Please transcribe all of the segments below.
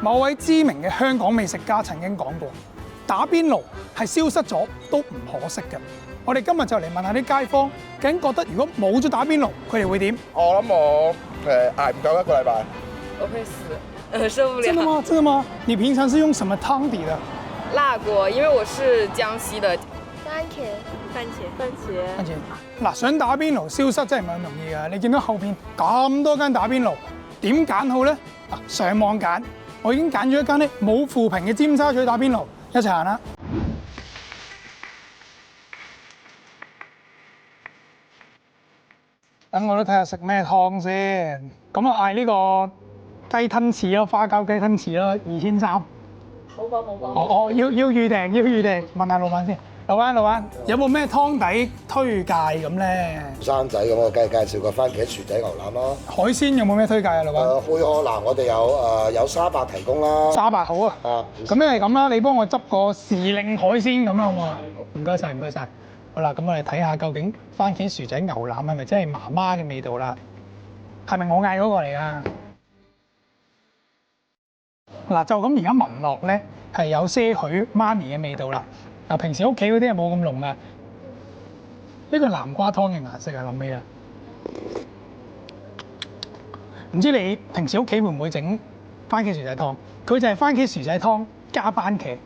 某位知名嘅香港美食家曾經講過，打邊爐係消失咗都唔可惜嘅。我哋今日就嚟問下啲街坊，究竟覺得如果冇咗打邊爐，佢哋會點？我諗我捱唔夠一個禮拜。我會死，受不了。真的嗎？真的嗎？你平常是用什麼湯底的？辣鍋，因為我是江西的。番茄。嗱，想打邊爐消失真係唔係咁容易㗎。你見到後邊咁多間打邊爐，點揀好咧？嗱，上網揀，我已經揀咗一間咧冇負評嘅尖沙咀打邊爐，一齊行啦。等我都睇下食咩湯先。咁啊嗌呢個雞吞翅咯，花膠雞吞翅咯，2300。冇講。哦，要預訂，問下老闆先。老闆，有冇咩湯底推介咁咧？生仔咁，我梗係介紹個番茄薯仔牛腩咯。海鮮有冇咩推介啊，老闆？貝殼嗱，我哋有沙白提供啦。沙白好啊。啊，咁因為咁啦，你幫我執個時令海鮮咁啦，好唔好啊？唔該晒。好啦，咁我哋睇下究竟番茄薯仔牛腩係咪真係媽媽嘅味道啦？係咪我嗌嗰個嚟㗎？嗱，就咁而家聞落咧，係有些許媽咪嘅味道啦。嗱，平時屋企嗰啲係冇咁濃噶。呢個南瓜湯嘅顏色係諗起啦。唔知你平時屋企會唔會整番茄薯仔湯？佢就係番茄薯仔湯加番茄。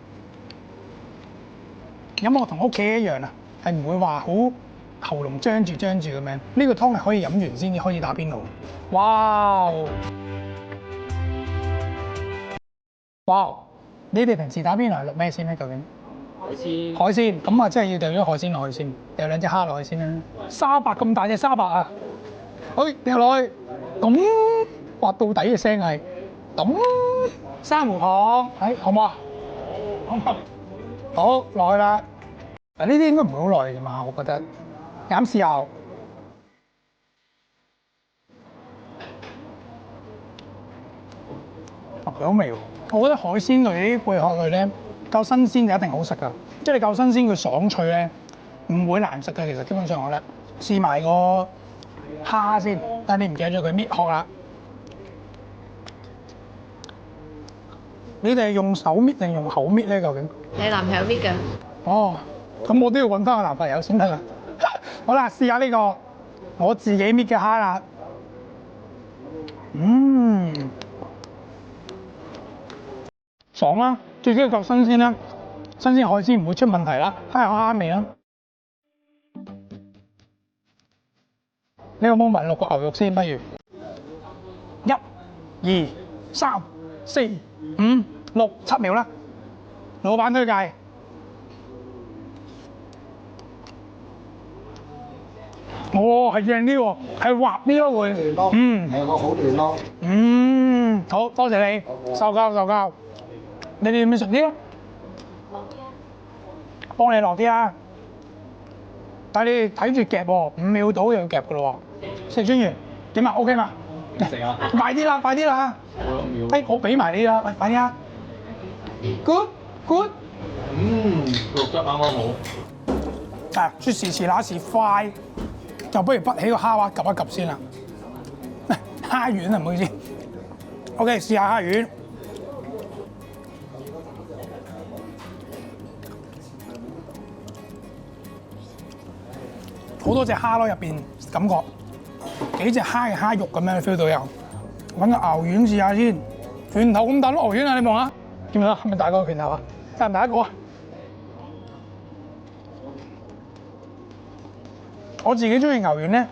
飲落同屋企一樣啊，係唔會話好喉嚨張住咁樣。呢個湯係可以飲完先至開始打邊爐。哇！你哋平時打邊爐落咩先咧？究竟？海鮮咁啊，真係要掉咗海鮮落去先，掉兩隻蝦落去先啦。沙白咁大隻沙白啊！掉落去，咁滑到底嘅聲係咁。珊瑚糖，好唔好啊？好落去啦。嗱，呢啲應該唔會好耐啫嘛，我覺得。啱豉油，幾好味喎！我覺得海鮮類呢啲貝殼類咧，夠新鮮就一定好食噶。即係你夠新鮮，佢爽脆咧，唔會難食嘅。其實基本上我咧試埋個蝦先，但係你唔記得咗佢搣殼啦。你哋係用手搣定用口搣咧？究竟？你男朋友搣㗎？哦，咁我都要揾翻個男朋友先得啦。好啦，試下呢個我自己搣嘅蝦啦。爽啦，最緊要夠新鮮啦，新鮮海鮮唔會出問題啦，蝦有蝦味啦。你有冇聞落個牛肉先？不如1、2、3、4、5、6、7秒啦。老闆推介。哦，係正啲喎，係滑啲咯會。係個好嫩咯。好多謝你，受教。你哋要唔要食啲啊？落啲啊！幫你落啲啊！但係你睇住夾喎，5秒到就要夾噶咯喎。食專員點啊 ？OK 嘛？食啊！快啲啦！我俾埋你啦，喂，快啲啊 ！Good。肉質啱啱好。啊，說時遲那時快，就不如滗起個蝦滑 𥄫 一 𥄫 先啦。蝦丸啊，唔好意思。OK， 試下蝦丸。好多隻蝦咯，入邊感覺幾隻蝦嘅蝦肉咁樣 feel 到有。揾個牛丸試下先，拳頭咁大粒牛丸啊！你望下，見唔見啊？係咪大過拳頭啊？大唔大一個啊？我自己中意牛丸咧，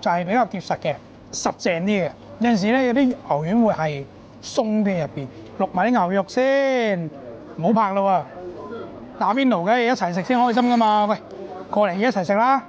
就係比較結實嘅，實淨啲嘅。有陣時咧，有啲牛丸會係鬆啲入邊，淥埋啲牛肉先，唔好拍咯喎！打邊爐嘅一齊食先開心噶嘛，喂，過嚟一齊食啦！